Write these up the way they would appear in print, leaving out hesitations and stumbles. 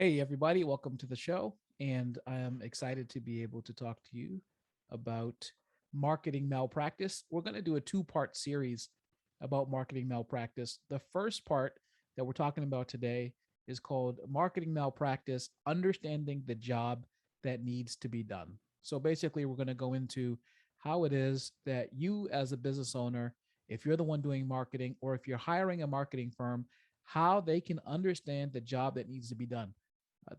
Hey, everybody, welcome to the show. And I am excited to be able to talk to you about marketing malpractice. We're going to do a two-part series about marketing malpractice. The first part that we're talking about today is called Marketing Malpractice Understanding the Job That Needs to Be Done. So basically, we're going to go into how it is that you, as a business owner, if you're the one doing marketing or if you're hiring a marketing firm, how they can understand the job that needs to be done.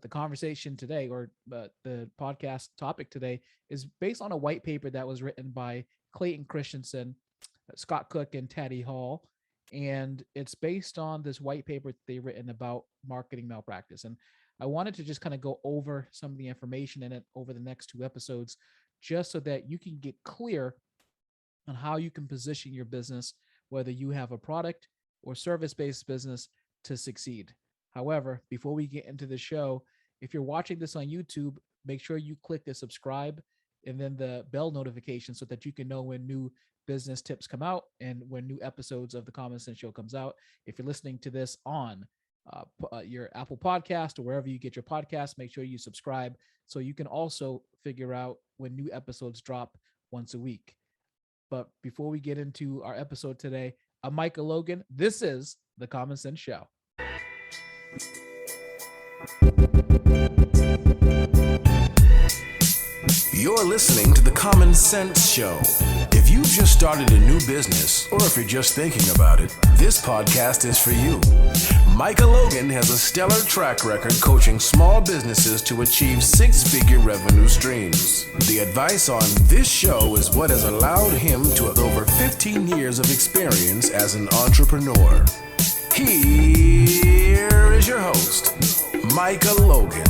The conversation today, or the podcast topic today, is based on a white paper that was written by Clayton Christensen, Scott Cook, and Taddy Hall. And it's based on this white paper they've written about marketing malpractice. And I wanted to just kind of go over some of the information in it over the next two episodes, just so that you can get clear on how you can position your business, whether you have a product or service based business, to succeed. However, before we get into the show, if you're watching this on YouTube, make sure you click the subscribe and then the bell notification so that you can know when new business tips come out and when new episodes of the Common Sense Show comes out. If you're listening to this on your Apple podcast or wherever you get your podcast, make sure you subscribe so you can also figure out when new episodes drop once a week. But before we get into our episode today, I'm Micah Logan. This is the Common Sense Show. You're listening to the Common Sense Show. If you've just started a new business, or if you're just thinking about it, this podcast is for you. Micah Logan has a stellar track record coaching small businesses to achieve six-figure revenue streams. The advice on this show is what has allowed him to have over 15 years of experience as an entrepreneur. Here is your host, Micah Logan.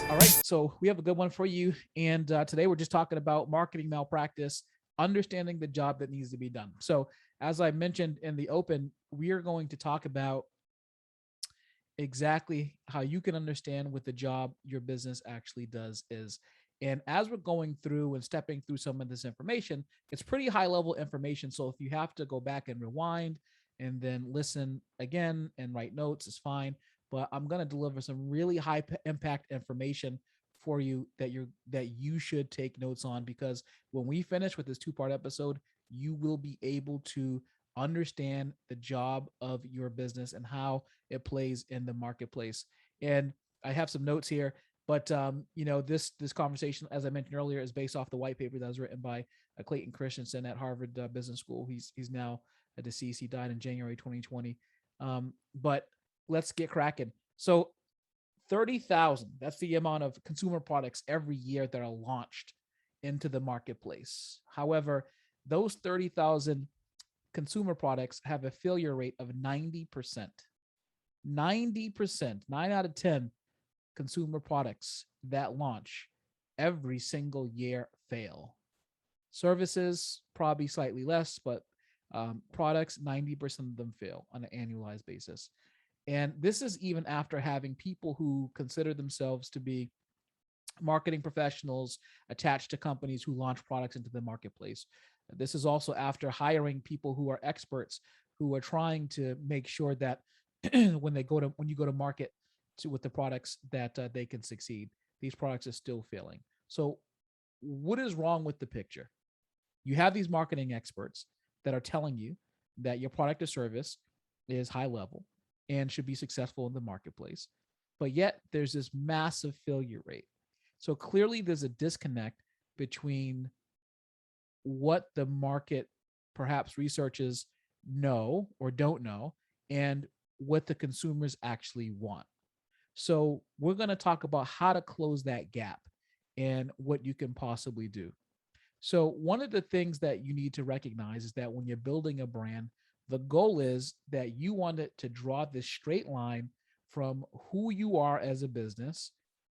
All right, so we have a good one for you. And today we're just talking about marketing malpractice, understanding the job that needs to be done. So as I mentioned in the open, we are going to talk about exactly how you can understand what the job your business actually does is. And as we're going through and stepping through some of this information, it's pretty high level information. So if you have to go back and rewind and then listen again and write notes, it's fine. But I'm going to deliver some really high impact information for you that you should take notes on, because when we finish with this two-part episode, you will be able to understand the job of your business and how it plays in the marketplace. And I have some notes here, but this conversation, as I mentioned earlier, is based off the white paper that was written by Clayton Christensen at Harvard Business School. He's now deceased. He died in January 2020. But let's get cracking. So 30,000, that's the amount of consumer products every year that are launched into the marketplace. However, those 30,000 consumer products have a failure rate of 90%. 90%, 9 out of 10 consumer products that launch every single year fail. Services, probably slightly less, but products, 90% of them fail on an annualized basis. And this is even after having people who consider themselves to be marketing professionals attached to companies who launch products into the marketplace. This is also after hiring people who are experts who are trying to make sure that when you go to market with the products that they can succeed. These products are still failing. So what is wrong with the picture? You have these marketing experts that are telling you that your product or service is high level and should be successful in the marketplace, but yet there's this massive failure rate. So clearly there's a disconnect between what the market perhaps researchers know or don't know and what the consumers actually want. So we're going to talk about how to close that gap and what you can possibly do. So one of the things that you need to recognize is that when you're building a brand, the goal is that you want it to draw this straight line from who you are as a business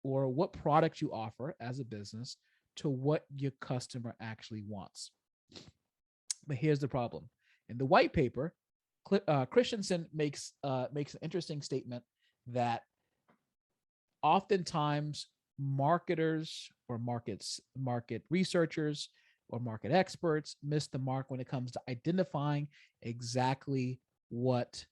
or what product you offer as a business to what your customer actually wants. But here's the problem. In the white paper, Christensen makes an interesting statement that oftentimes marketers or market researchers or market experts miss the mark when it comes to identifying exactly what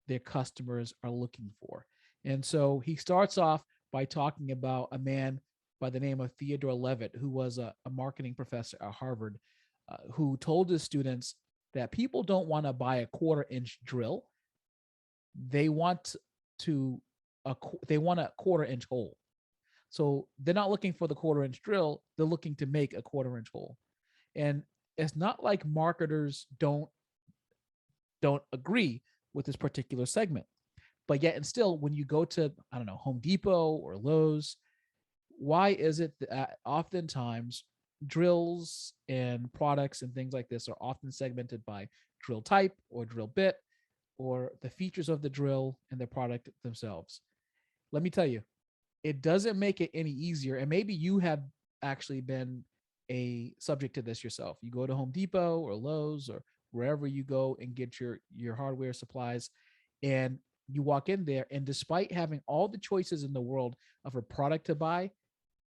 their customers are looking for. And so he starts off by talking about a man by the name of Theodore Levitt, who was a marketing professor at Harvard, who told his students that people don't want to buy a quarter-inch drill. They want to they want a quarter-inch hole. So they're not looking for the quarter-inch drill. They're looking to make a quarter-inch hole. And it's not like marketers don't agree with this particular segment. But yet and still, when you go to, I don't know, Home Depot or Lowe's, why is it that oftentimes drills and products and things like this are often segmented by drill type or drill bit or the features of the drill and the product themselves? Let me tell you, it doesn't make it any easier. And maybe you have actually been a subject to this yourself. You go to Home Depot or Lowe's or wherever you go and get your hardware supplies, and you walk in there, and despite having all the choices in the world of a product to buy,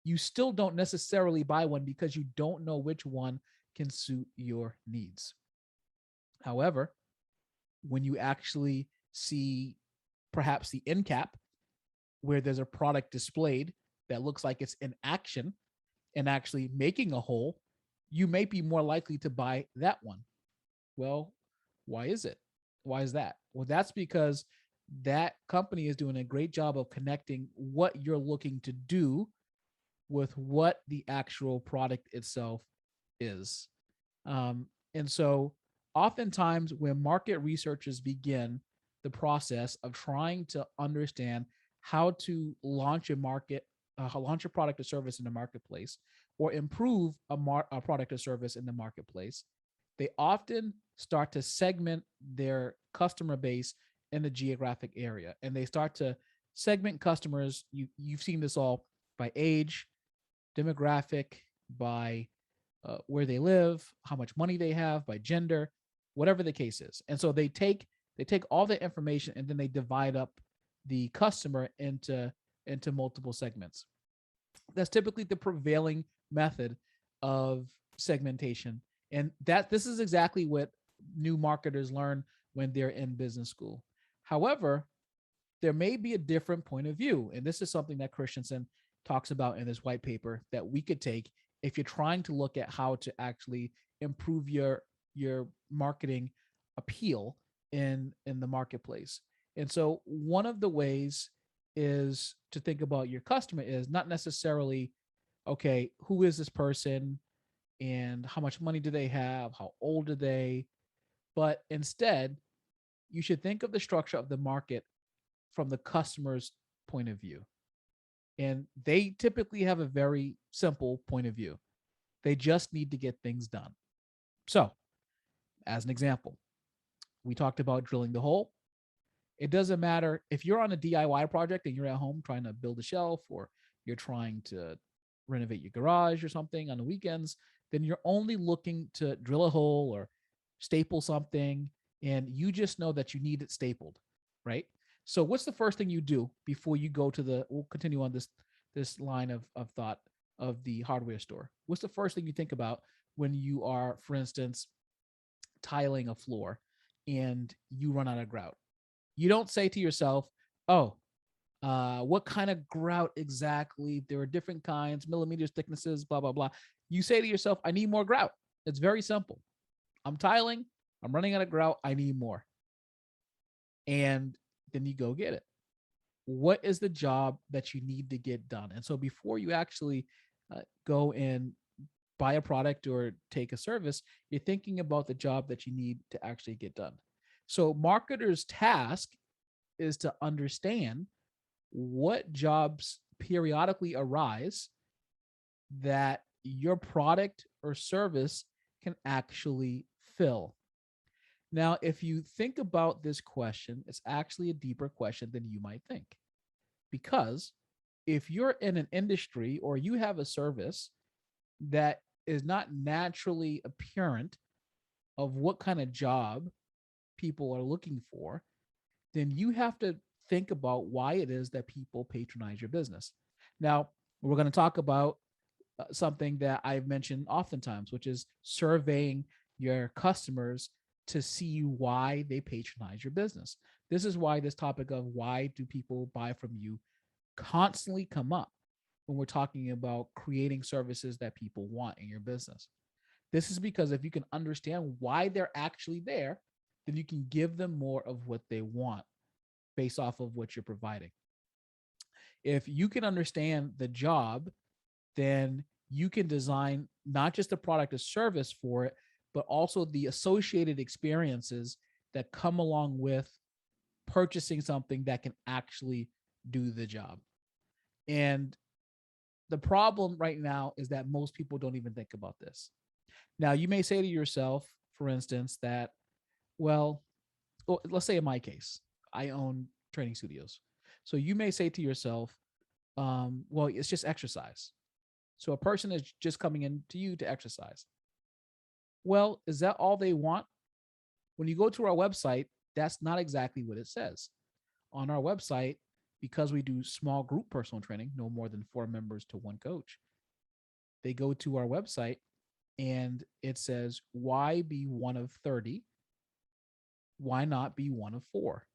you still don't necessarily buy one because you don't know which one can suit your needs. However, when you actually see perhaps the end cap where there's a product displayed that looks like it's in action and actually making a hole, you may be more likely to buy that one. Well, why is it? Why is that? Well, that's because that company is doing a great job of connecting what you're looking to do with what the actual product itself is. And so oftentimes when market researchers begin the process of trying to understand how to launch a launch a product or service in the marketplace or improve a product or service in the marketplace, they often start to segment their customer base in the geographic area. And they start to segment customers. You've seen this all by age, demographic, by where they live, how much money they have, by gender, whatever the case is. And so they take all the information and then they divide up the customer into multiple segments. That's typically the prevailing method of segmentation. And this is exactly what new marketers learn when they're in business school. However, there may be a different point of view. And this is something that Christensen talks about in this white paper that we could take if you're trying to look at how to actually improve your marketing appeal in the marketplace. And so one of the ways is to think about your customer is not necessarily, okay, who is this person and how much money do they have? How old are they? But instead, you should think of the structure of the market from the customer's point of view. And they typically have a very simple point of view. They just need to get things done. So, as an example, we talked about drilling the hole. It doesn't matter if you're on a DIY project and you're at home trying to build a shelf or you're trying to renovate your garage or something on the weekends, then you're only looking to drill a hole or staple something, and you just know that you need it stapled, right? So what's the first thing you do before you go to we'll continue on this line of thought of the hardware store? What's the first thing you think about when you are, for instance, tiling a floor and you run out of grout? You don't say to yourself, oh, what kind of grout exactly? There are different kinds, millimeters, thicknesses, blah, blah, blah. You say to yourself, I need more grout. It's very simple. I'm tiling. I'm running out of grout. I need more. And then you go get it. What is the job that you need to get done? And so before you actually go and buy a product or take a service, you're thinking about the job that you need to actually get done. So marketers' task is to understand what jobs periodically arise that your product or service can actually fill. Now, if you think about this question, it's actually a deeper question than you might think. Because if you're in an industry or you have a service that is not naturally apparent of what kind of job people are looking for, then you have to think about why it is that people patronize your business. Now, we're going to talk about something that I've mentioned oftentimes, which is surveying your customers to see why they patronize your business. This is why this topic of why do people buy from you constantly come up when we're talking about creating services that people want in your business. This is because if you can understand why they're actually there, then you can give them more of what they want based off of what you're providing. If you can understand the job, then you can design not just a product or service for it, but also the associated experiences that come along with purchasing something that can actually do the job. And the problem right now is that most people don't even think about this. Now, you may say to yourself, for instance, that, well, let's say in my case, I own training studios. So you may say to yourself, well, it's just exercise. So a person is just coming in to you to exercise. Well, is that all they want? When you go to our website, that's not exactly what it says. On our website, because we do small group personal training, no more than 4 members to 1 coach, they go to our website and it says, why be one of 30? Why not be one of 4?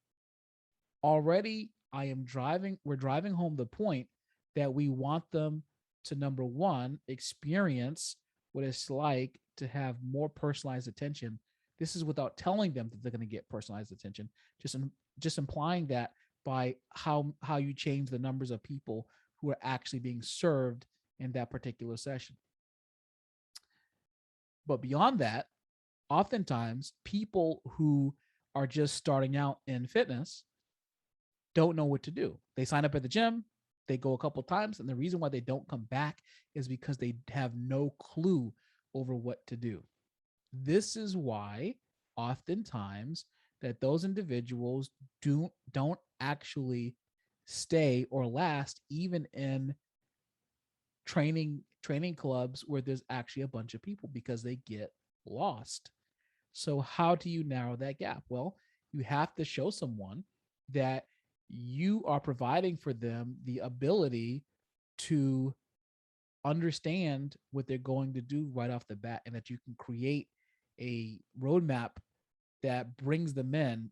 Already, we're driving home the point that we want them to, number one, experience what it's like to have more personalized attention. This is without telling them that they're going to get personalized attention, just implying that by how you change the numbers of people who are actually being served in that particular session. But beyond that, oftentimes people who are just starting out in fitness don't know what to do. They sign up at the gym, they go a couple times, and the reason why they don't come back is because they have no clue over what to do. This is why oftentimes that those individuals don't actually stay or last even in training clubs where there's actually a bunch of people, because they get lost. So how do you narrow that gap? Well, you have to show someone that you are providing for them the ability to understand what they're going to do right off the bat, and that you can create a roadmap that brings them in,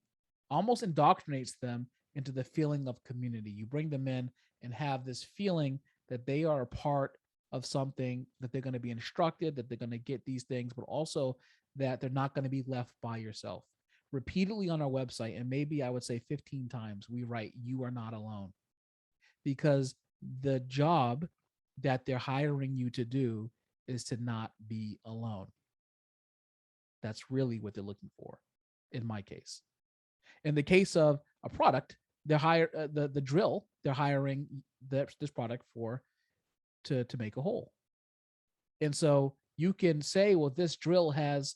almost indoctrinates them into the feeling of community. You bring them in and have this feeling that they are a part of something, that they're going to be instructed, that they're going to get these things, but also that they're not going to be left by yourself. Repeatedly on our website, and maybe I would say 15 times, we write, you are not alone, because the job that they're hiring you to do is to not be alone. That's really what they're looking for, in my case. In the case of a product, they're the drill. They're hiring this product to make a hole. And so you can say, well, this drill has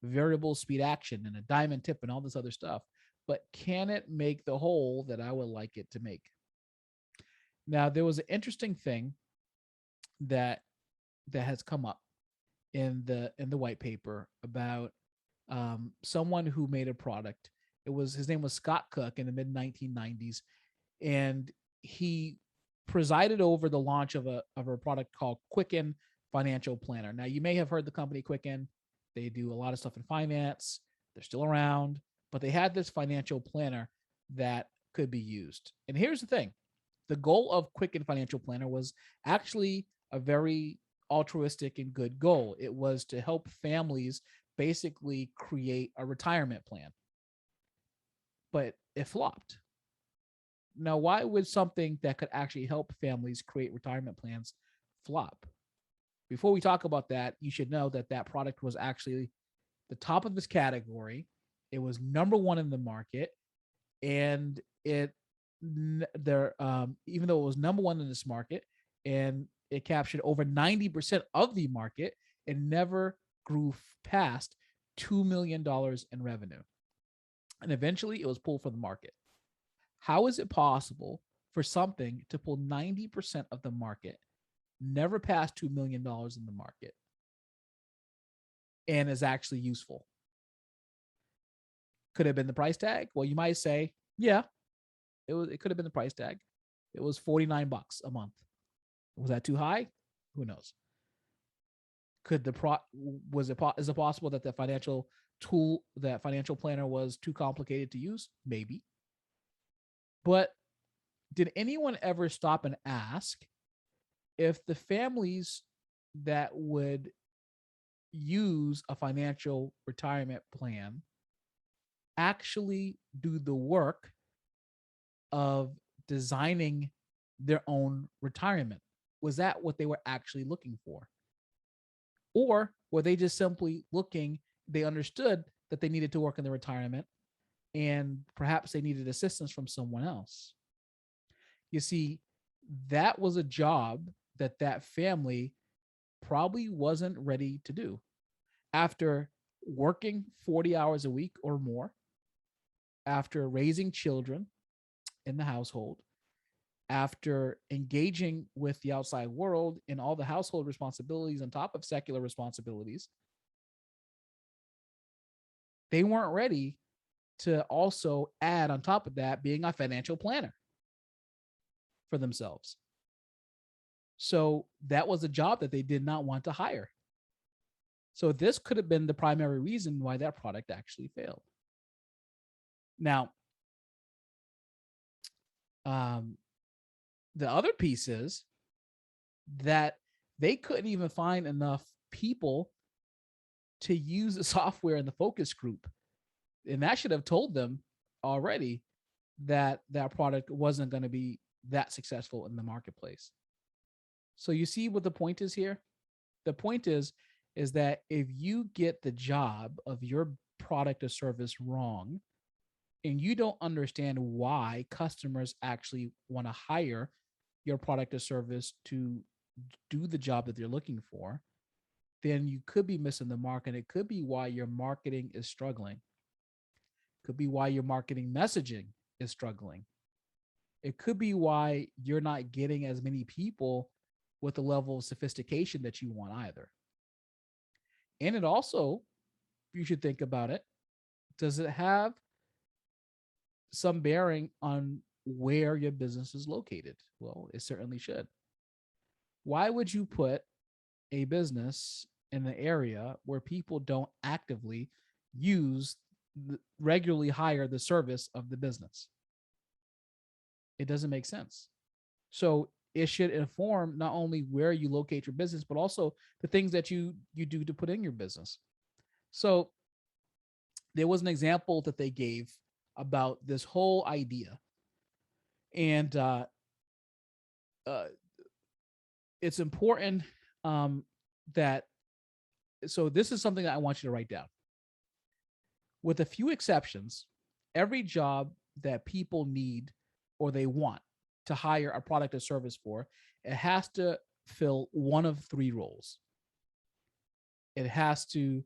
variable speed action and a diamond tip and all this other stuff, but can it make the hole that I would like it to make? Now, there was an interesting thing that has come up in the white paper about someone who made a product. His name was Scott Cook in the mid 1990s, and he presided over the launch of a product called Quicken Financial Planner. Now, you may have heard the company Quicken. They do a lot of stuff in finance. They're still around, but they had this financial planner that could be used. And here's the thing. The goal of Quicken Financial Planner was actually a very altruistic and good goal. It was to help families basically create a retirement plan, but it flopped. Now, why would something that could actually help families create retirement plans flop? Before we talk about that, you should know that that product was actually the top of its category. It was number 1 in the market, and even though it was number 1 in this market and it captured over 90% of the market, it never grew past $2 million in revenue. And eventually it was pulled from the market. How is it possible for something to pull 90% of the market, never pass $2 million in the market, and is actually useful? Could have been the price tag. Well, you might say, yeah, it could have been the price tag. It was $49 a month. Was that too high? Who knows? Is it possible that the financial tool, that financial planner, was too complicated to use? Maybe. But did anyone ever stop and ask if the families that would use a financial retirement plan actually do the work of designing their own retirement? Was that what they were actually looking for? Or were they just simply looking, they understood that they needed to work in their retirement and perhaps they needed assistance from someone else? You see, that was a job that that family probably wasn't ready to do. After working 40 hours a week or more, after raising children in the household, after engaging with the outside world in all the household responsibilities on top of secular responsibilities, they weren't ready to also add on top of that being a financial planner for themselves. So that was a job that they did not want to hire. So this could have been the primary reason why that product actually failed. Now, the other piece is that they couldn't even find enough people to use the software in the focus group. And that should have told them already that that product wasn't going to be that successful in the marketplace. So you see what the point is here? The point is that if you get the job of your product or service wrong, and you don't understand why customers actually want to hire your product or service to do the job that they're looking for, then you could be missing the mark. And it could be why your marketing is struggling. Could be why your marketing messaging is struggling. It could be why you're not getting as many people with the level of sophistication that you want either. And it also, you should think about it, does it have some bearing on where your business is located? Well, it certainly should. Why would you put a business in the area where people don't actively regularly hire the service of the business? It doesn't make sense. So it should inform not only where you locate your business, but also the things that you do to put in your business. So there was an example that they gave about this whole idea. And it's important that, so this is something that I want you to write down. With a few exceptions, every job that people need or they want to hire a product or service for, it has to fill one of three roles. It has to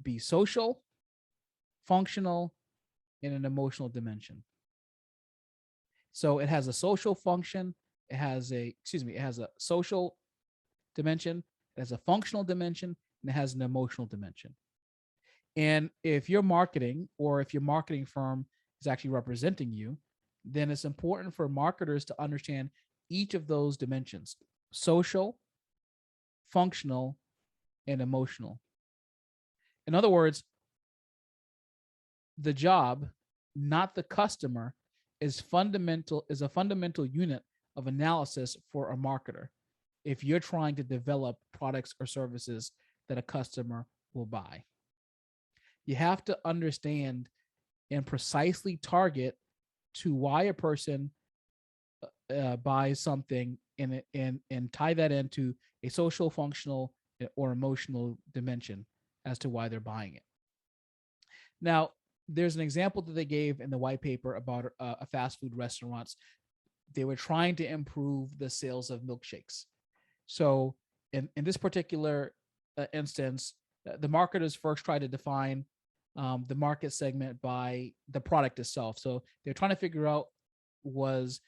be social, functional, and an emotional dimension. So it has a social function, it has a social dimension, it has a functional dimension, and it has an emotional dimension. And if your marketing or if your marketing firm is actually representing you, then it's important for marketers to understand each of those dimensions: social, functional, and emotional. In other words, the job, not the customer, is a fundamental unit of analysis for a marketer if you're trying to develop products or services that a customer will buy. You have to understand and precisely target to why a person buys something and tie that into a social, functional, or emotional dimension as to why they're buying it. Now, there's an example that they gave in the white paper about a fast food restaurants. They were trying to improve the sales of milkshakes. So in this particular instance, the marketers first tried to define the market segment by the product itself. So they're trying to figure out, was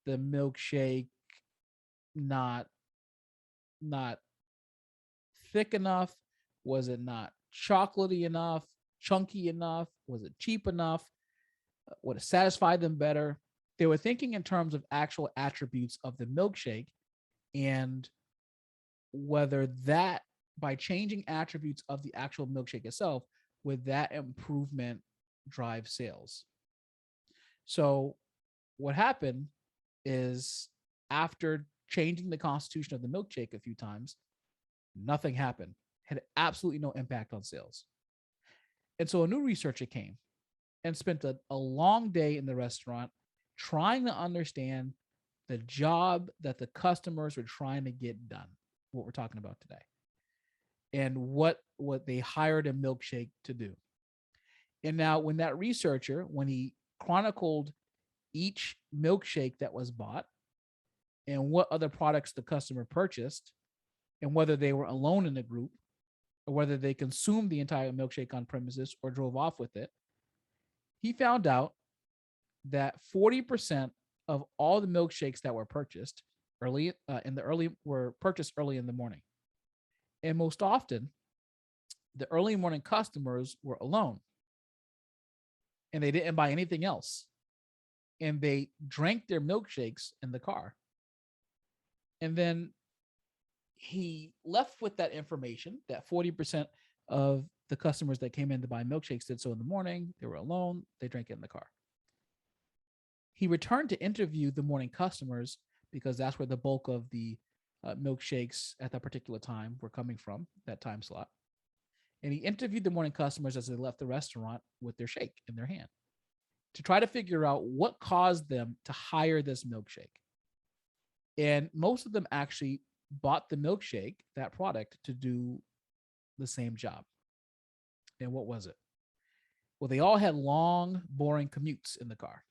the milkshake not thick enough? Was it not chocolatey enough? Chunky enough? Was it cheap enough? Would it satisfy them better? They were thinking in terms of actual attributes of the milkshake and whether that, by changing attributes of the actual milkshake itself, would that improvement drive sales. So what happened is, after changing the constitution of the milkshake a few times, nothing happened. Had absolutely no impact on sales. And so a new researcher came and spent a long day in the restaurant trying to understand the job that the customers were trying to get done, what we're talking about today, and what they hired a milkshake to do. And now when that researcher, when he chronicled each milkshake that was bought and what other products the customer purchased, and whether they were alone in the group or whether they consumed the entire milkshake on premises or drove off with it, he found out that 40% of all the milkshakes that were purchased were purchased early in the morning. And most often, the early morning customers were alone and they didn't buy anything else. And they drank their milkshakes in the car. And then he left with that information that 40% of the customers that came in to buy milkshakes did so in the morning. They were alone. They drank it in the car. He returned to interview the morning customers because that's where the bulk of the milkshakes at that particular time were coming from, that time slot. And he interviewed the morning customers as they left the restaurant with their shake in their hand to try to figure out what caused them to hire this milkshake. And most of them actually bought the milkshake, that product, to do the same job. And what was it? Well, they all had long, boring commutes in the car.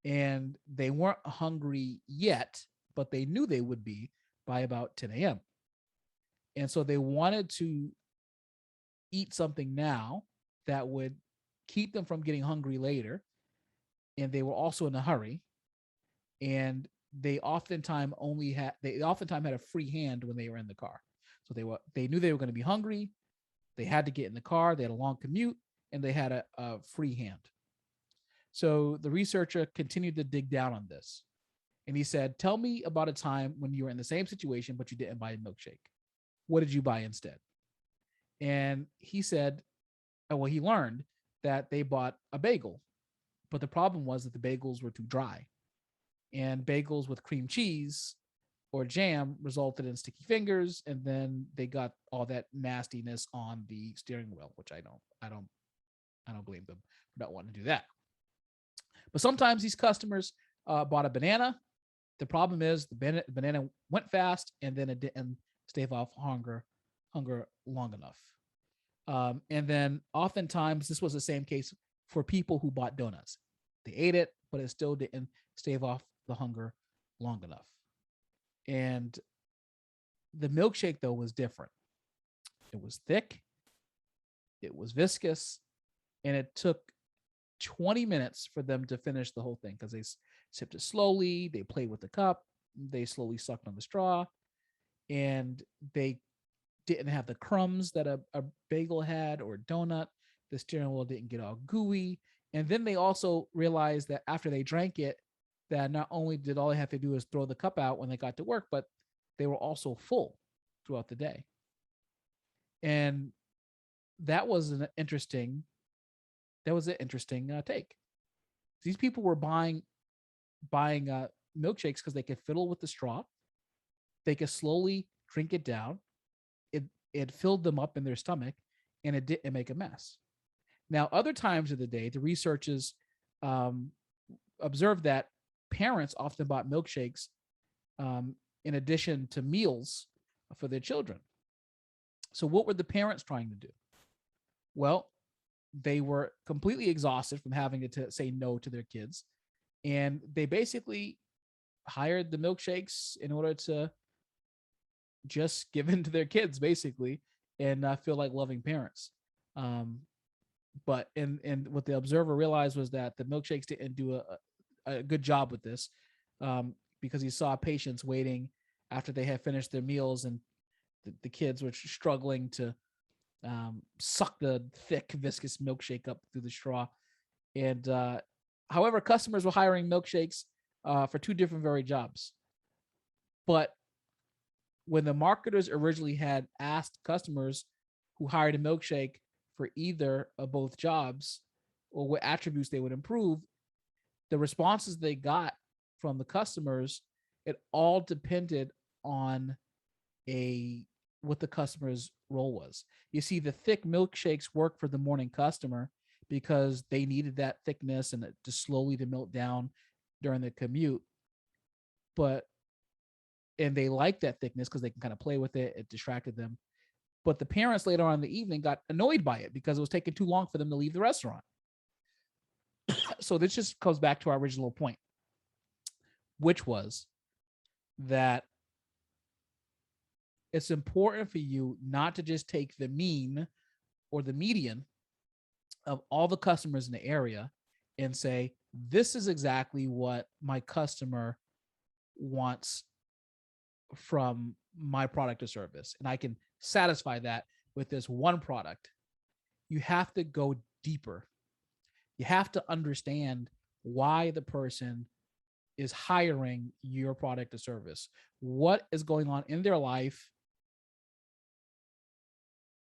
And they weren't hungry yet, but they knew they would be by about 10 a.m. And so they wanted to eat something now that would keep them from getting hungry later. And they were also in a hurry. And they oftentimes had a free hand when they were in the car. So they knew they were going to be hungry. They had to get in the car. They had a long commute and they had a free hand. So the researcher continued to dig down on this. And he said, tell me about a time when you were in the same situation, but you didn't buy a milkshake. What did you buy instead? And he said, he learned that they bought a bagel, but the problem was that the bagels were too dry. And bagels with cream cheese or jam resulted in sticky fingers, and then they got all that nastiness on the steering wheel, which I don't blame them for not wanting to do that. But sometimes these customers bought a banana. The problem is the banana went fast, and then it didn't stave off hunger long enough. And then oftentimes this was the same case for people who bought donuts. They ate it, but it still didn't stave off the hunger long enough. And the milkshake, though, was different. It was thick, it was viscous, and it took 20 minutes for them to finish the whole thing because they sipped it slowly, they played with the cup, they slowly sucked on the straw, and they didn't have the crumbs that a bagel had or a donut. The steering wheel didn't get all gooey. And then they also realized that after they drank it, that not only did all they have to do is throw the cup out when they got to work, but they were also full throughout the day. And that was an interesting take. These people were buying milkshakes because they could fiddle with the straw. They could slowly drink it down. It filled them up in their stomach, and it didn't make a mess. Now, other times of the day, the researchers observed that parents often bought milkshakes in addition to meals for their children. So what were the parents trying to do? Well, they were completely exhausted from having to say no to their kids. And they basically hired the milkshakes in order to just give in to their kids, basically, and feel like loving parents. But what the observer realized was that the milkshakes didn't do a good job with this, because he saw patients waiting after they had finished their meals, and the kids were struggling to suck the thick, viscous milkshake up through the straw. And however, customers were hiring milkshakes for two different very jobs. But when the marketers originally had asked customers who hired a milkshake for either of both jobs or what attributes they would improve, the responses they got from the customers, it all depended on a what the customer's role was. You see, the thick milkshakes work for the morning customer because they needed that thickness and it to slowly to melt down during the commute. But and they liked that thickness because they can kind of play with it. It distracted them. But the parents later on in the evening got annoyed by it because it was taking too long for them to leave the restaurant. So this just goes back to our original point, which was that it's important for you not to just take the mean or the median of all the customers in the area and say, this is exactly what my customer wants from my product or service. And I can satisfy that with this one product. You have to go deeper. You have to understand why the person is hiring your product or service. What is going on in their life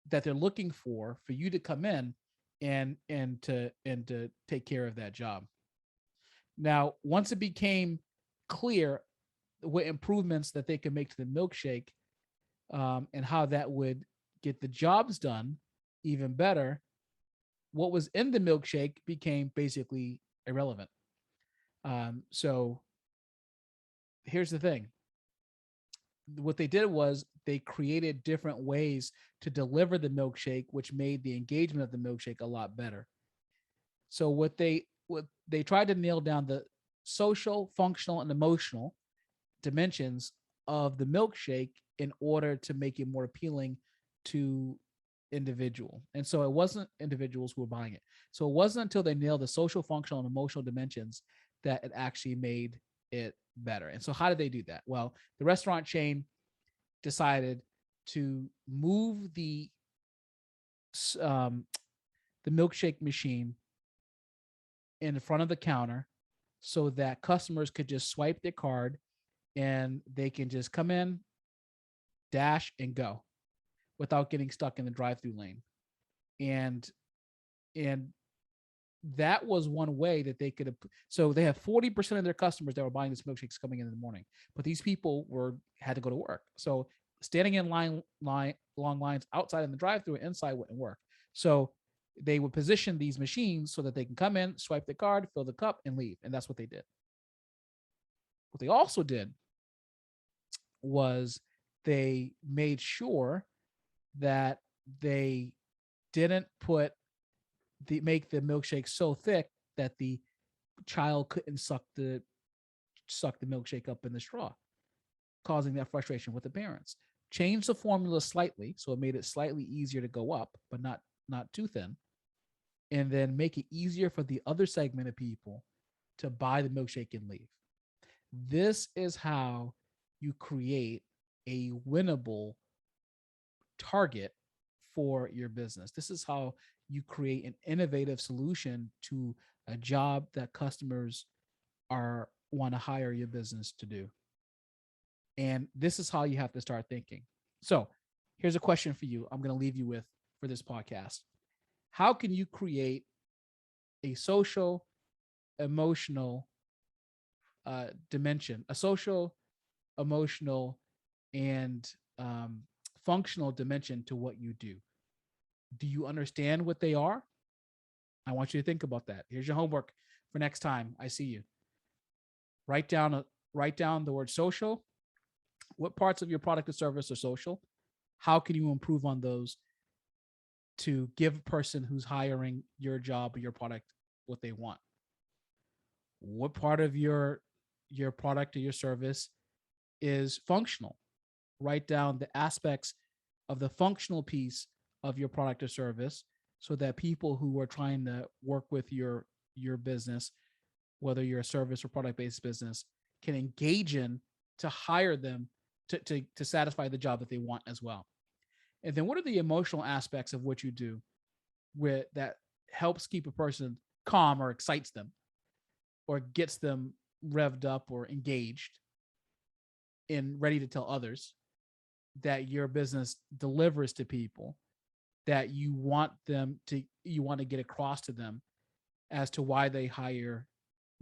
that they're looking for you to come in and to take care of that job. Now, once it became clear what improvements that they could make to the milkshake, and how that would get the jobs done even better, what was in the milkshake became basically irrelevant. So here's the thing. What they did was they created different ways to deliver the milkshake, which made the engagement of the milkshake a lot better. So what they tried to nail down the social, functional, and emotional dimensions of the milkshake in order to make it more appealing to individual. And so it wasn't individuals who were buying it. So it wasn't until they nailed the social, functional, and emotional dimensions that it actually made it better. And so how did they do that? Well, the restaurant chain decided to move the milkshake machine in front of the counter so that customers could just swipe their card and they can just come in, dash, and go without getting stuck in the drive-through lane. And that was one way that they could have. So they have 40% of their customers that were buying this milkshakes coming in the morning, but these people had to go to work. So standing in long lines outside in the drive-through and inside wouldn't work. So they would position these machines so that they can come in, swipe the card, fill the cup, and leave. And that's what they did. What they also did was they made sure that they didn't make the milkshake so thick that the child couldn't suck the milkshake up in the straw, causing that frustration with the parents. Change the formula slightly, so it made it slightly easier to go up, but not too thin, and then make it easier for the other segment of people to buy the milkshake and leave. This is how you create a winnable target for your business. This is how you create an innovative solution to a job that customers want to hire your business to do. And this is how you have to start thinking. So here's a question for you. I'm going to leave you with for this podcast. How can you create a social, emotional dimension, a social, emotional, and functional dimension to what you do? Do you understand what they are? I want you to think about that. Here's your homework for next time I see you. Write down the word social. What parts of your product or service are social? How can you improve on those to give a person who's hiring your job or your product what they want? What part of your product or your service is functional? Write down the aspects of the functional piece of your product or service so that people who are trying to work with your business, whether you're a service or product-based business, can engage in to hire them to satisfy the job that they want as well. And then what are the emotional aspects of what you do that helps keep a person calm or excites them or gets them revved up or engaged and ready to tell others that your business delivers to people, that you want to get across to them as to why they hire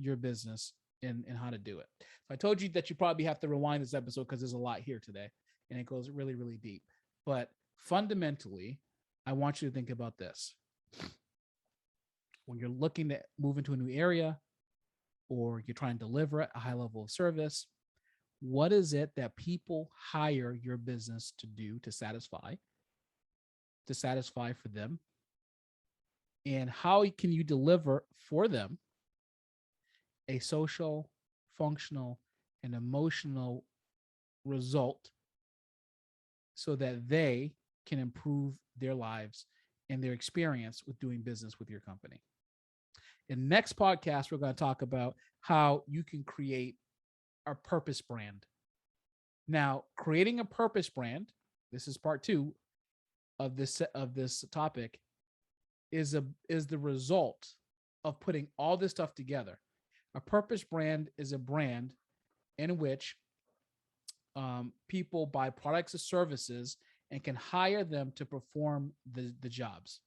your business and how to do it. So I told you that you probably have to rewind this episode because there's a lot here today and it goes really, really deep. But fundamentally, I want you to think about this. When you're looking to move into a new area or you're trying to deliver a high level of service, what is it that people hire your business to do, to satisfy for them? And how can you deliver for them a social, functional, and emotional result so that they can improve their lives and their experience with doing business with your company? In the next podcast, we're going to talk about how you can create a purpose brand. Now, creating a purpose brand, this is part 2 of this topic, is the result of putting all this stuff together. A purpose brand is a brand in which people buy products or services and can hire them to perform the jobs.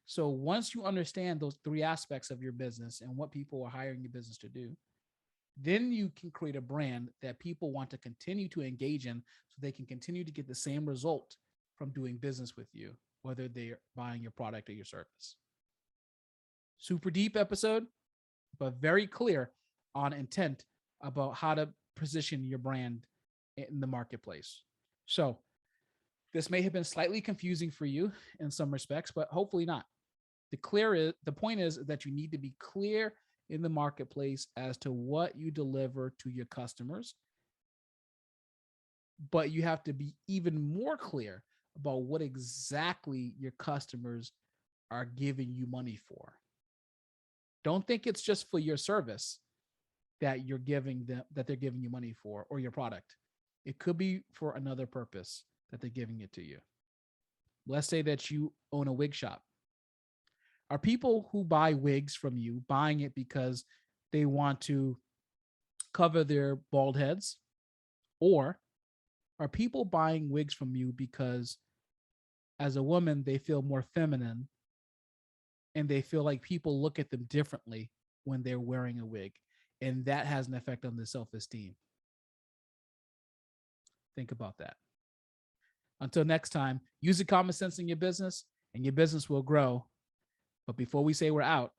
So once you understand those 3 aspects of your business and what people are hiring your business to do, then you can create a brand that people want to continue to engage in so they can continue to get the same result from doing business with you, whether they're buying your product or your service. Super deep episode, but very clear on intent about how to position your brand in the marketplace. So this may have been slightly confusing for you in some respects, but hopefully not. The point is that you need to be clear in the marketplace as to what you deliver to your customers, but you have to be even more clear about what exactly your customers are giving you money for. Don't think it's just for your service that you're giving them, that they're giving you money for, or your product. It could be for another purpose that they're giving it to you. Let's say that you own a wig shop. Are people who buy wigs from you buying it because they want to cover their bald heads? Or are people buying wigs from you because as a woman, they feel more feminine and they feel like people look at them differently when they're wearing a wig, and that has an effect on their self-esteem? Think about that. Until next time, use the common sense in your business and your business will grow. But before we say we're out,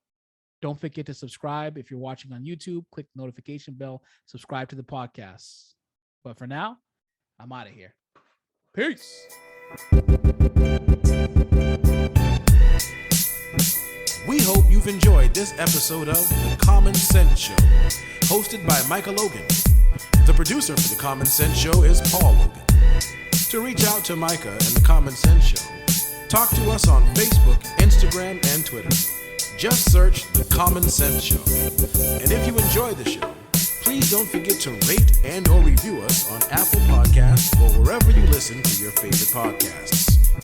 don't forget to subscribe. If you're watching on YouTube, click the notification bell, subscribe to the podcast. But for now, I'm out of here. Peace. We hope you've enjoyed this episode of The Common Sense Show, hosted by Micah Logan. The producer for The Common Sense Show is Paul Logan. To reach out to Micah and The Common Sense Show, talk to us on Facebook, Instagram, and Twitter. Just search The Common Sense Show. And if you enjoy the show, please don't forget to rate and or review us on Apple Podcasts or wherever you listen to your favorite podcasts.